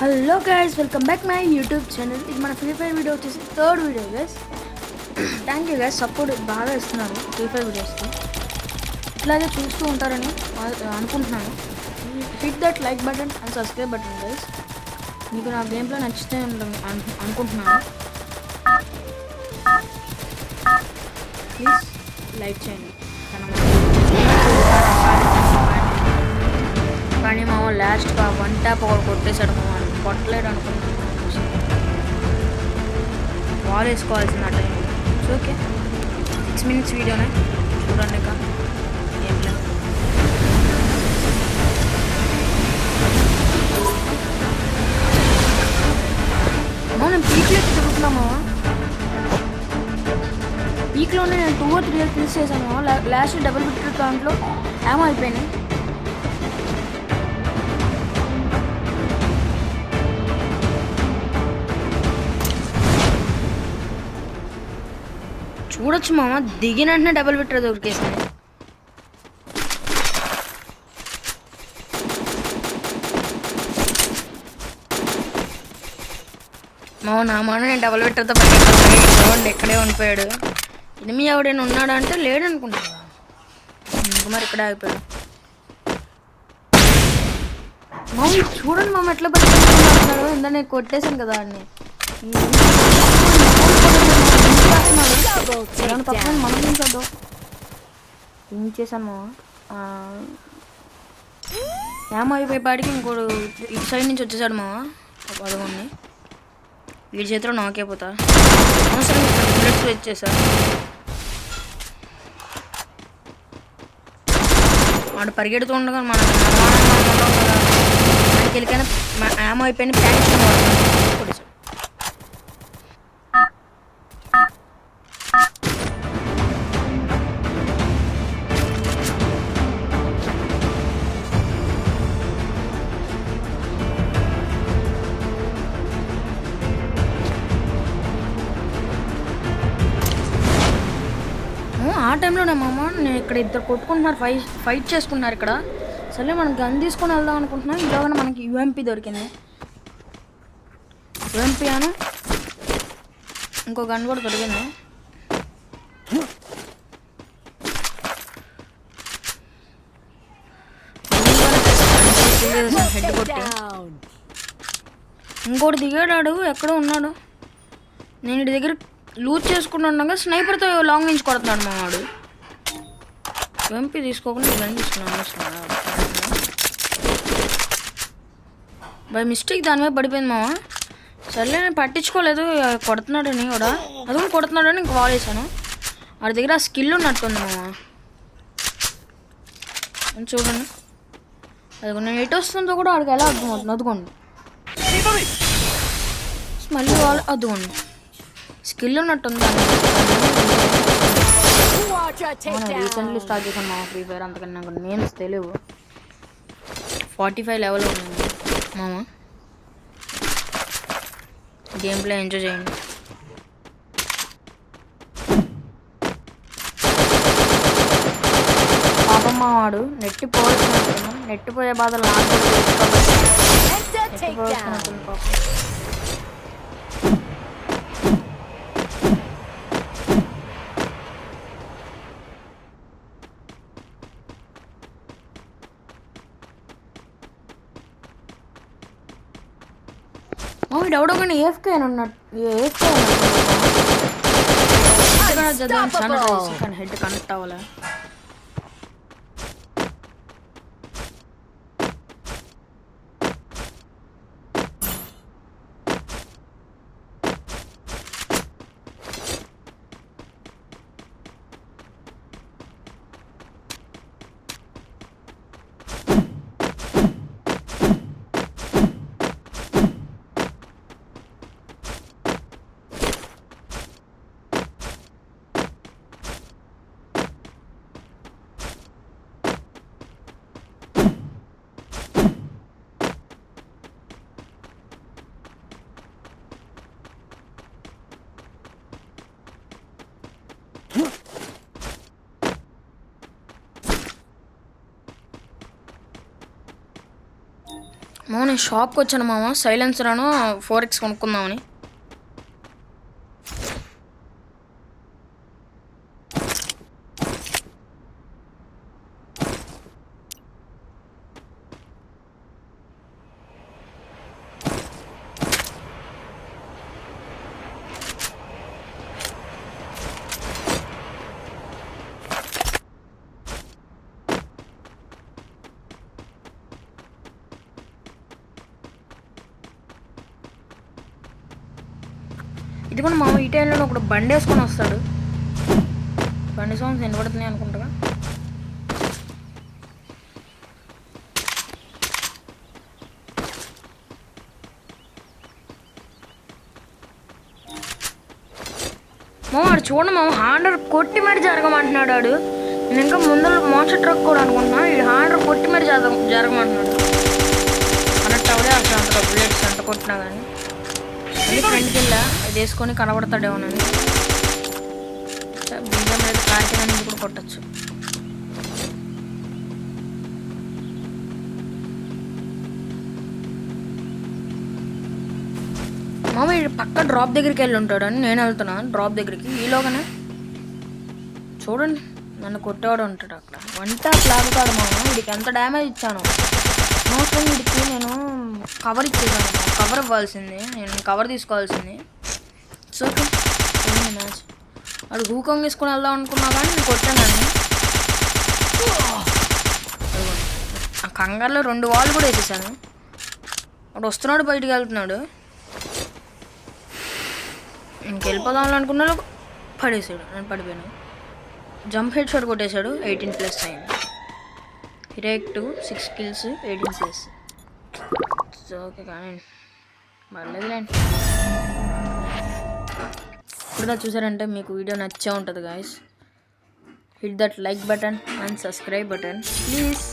Hello guys, welcome back my YouTube channel. ఇది మన free fire video వచ్చేసి third video guys. Thank you guys, support బాగా ఇస్తున్నారు free fire వీడియోస్కి. ఇట్లాగే చూస్తూ ఉంటారని అనుకుంటున్నాను. Hit that like button and subscribe button guys. మీకు నా గేమ్లో నచ్చితే అనుకుంటున్నాను. ప్లీజ్ లైక్ చేయండి. కానీ మా లాస్ట్గా వన్ ట్యాప్ ఒకటి కొట్టేశాడు. మా కొట్టలేడు అనుకుంటున్నాను. వాల్ వేసుకోవాల్సిన టైం. ఇట్స్ ఓకే, 6 minutes వీడియోనే చూడండి. ఇక ఏం లేదు. నేను పీక్లో తిరుగుతున్నామా? పీక్లోనే నేను 2 or 3 kills చేశాను. లాస్ట్ డబుల్ విక్టరీ దాంట్లో ఏమో అయిపోయినాయి. చూడొచ్చు మామ, దిగిన వెంటనే డబుల్ విక్టరీ దొరికేసింది. నా మాట నేను డబుల్ విక్టరీతో పట్టుకోండి. ఎక్కడే ఉండిపోయాడు. ఎనిమిది ఎవడైనా ఉన్నాడా అంటే లేడు అనుకుంటా. మరి ఇక్కడే ఆగిపోయాడు. మామ చూడండి మామ ఎట్లా పట్టుకుంటున్నాడు. ఇందా నేను కొట్టేశాను కదా అన్ని. మనం చదువు ఏం చేశాను ఏమో అయిపోయేపాటికి ఇంకోడు ఇటు సైడ్ నుంచి వచ్చేసాడు మావా. పదకొండి వీడి చేతిలో నాకైపోతా అవసరం. బుల్లెట్స్ వచ్చేసాడు. వాడు పరిగెడుతూ ఉండగా మనకి వెళ్ళికైనా ఏమో అయిపోయిన ప్యాంట్ కొట్టేశాడు. ఆ టైంలోనే మామ నేను ఇక్కడ ఇద్దరు కొట్టుకుంటున్నారు, ఫైట్ చేసుకున్నారు ఇక్కడ. సరే మనం గన్ తీసుకొని వెళ్దాం అనుకుంటున్నాం. ఇలాగనే మనకి యూఎంపీ దొరికింది. యూఎంపీ అని ఇంకో గన్ కూడా దొరికింది. హెడ్ కొట్టి ఇంకోటి దిగాడు, ఎక్కడో ఉన్నాడు. నేను ఇంటి దగ్గర లూజ్ చేసుకుంటూ ఉండగా స్నైపర్తో లాంగ్ నుంచి కొడుతున్నాడు మా వాడు. ఎంపీ తీసుకోకుండా గన్ తీసుకున్నాను. బై మిస్టేక్ దాని మీద పడిపోయింది మామ. సర్లే నేను పట్టించుకోలేదు, కొడుతున్నాడని కూడా అది కూడా కొడుతున్నాడని ఇంక వాల్ వేసాను. వాడి దగ్గర ఆ స్కిల్ ఉన్నట్టుంది మామ. చూడండి, అది నేను ఎటు వస్తుందో కూడా వాడికి ఎలా అర్థమవుతుంది. అదుకోండి మళ్ళీ వాళ్ళు అదుకోండి స్కిల్ ఉన్నట్టుంది. రీసెంట్లీ స్టార్ట్ చేశాను మా ఫ్రీ ఫైర్. అంతకన్నా నాకు నేమ్స్ తెలియవు. 45 లెవెల్ ఉంది మామ. గేమ్ ప్లే ఎంజాయ్ చేయండి. పాపం మా వాడు నెట్టిపోయే బాధలు నాకు పాపం. వీడు ఎవడో కానీ ఏఎఫ్కే అని ఉన్నట్టు కానీ హెడ్ కనెక్ట్ అవ్వాలి. మామ నేను షాప్కి వచ్చాను మామ, సైలెన్సర్ అను 4X కొనుక్కుందామని. ఇది కూడా మామ ఈ టైంలో ఒకడు బండి వేసుకొని వస్తాడు. బండి సౌండ్స్ వినబడుతున్నాయి అనుకుంటా. మామ వాడు చూడండి మామ, హాండర్ కొట్టి మరి జరగమంటున్నాడు వాడు. నేను ఇంకా ముందర మోటార్ ట్రక్ కూడా అనుకుంటున్నా, ఇది హాండర్ కొట్టి మరి జరగమంటున్నాడు. కనెక్ట్ అవడే అసలు అంత బుల్లెట్స్ ఎంత కొట్టినా కానీ. మళ్ళీ ఫ్రెండ్కి వెళ్ళా అది వేసుకొని కనబడతాడేమోనని. బీజం మీద కాకినాన్ని కూడా కొట్టచ్చు. మామ పక్క డ్రాప్ దగ్గరికి వెళ్ళి ఉంటాడు అని నేను వెళ్తున్నాను డ్రాప్ దగ్గరికి. ఈలోగానే చూడండి నన్ను కొట్టేవాడు ఉంటాడు అక్కడ. వంట లాగుతాడు మామ. వీడికి ఎంత డ్యామేజ్ ఇచ్చాను. మోస్ట్లీ వీడికి నేను కవర్ ఇచ్చేసాను. కవర్ ఇవ్వాల్సింది, నేను కవర్ తీసుకోవాల్సింది. సో మ్యాచ్ వాడు హూకాంగ్ వేసుకొని వెళ్దాం అనుకున్నా కానీ నేను కొట్టానండి. ఆ కంగారులో 2 వాల్ కూడా వేసేసాను. వాడు వస్తున్నాడు, బయటికి వెళ్తున్నాడు. ఇంకెళ్ళిపోదాం అనుకున్నాడు, పడేసాడు. నేను పడిపోయాను. జంప్ హెడ్ షాట్ కొట్టేశాడు. 18+ అయింది. హిరేక్ 2 6 kills 18+. సో ఓకే కానీ పర్లేదులేండి. ఇప్పుడు చూసారంటే మీకు వీడియో నచ్చే ఉంటుంది guys. Hit that like button and subscribe button please.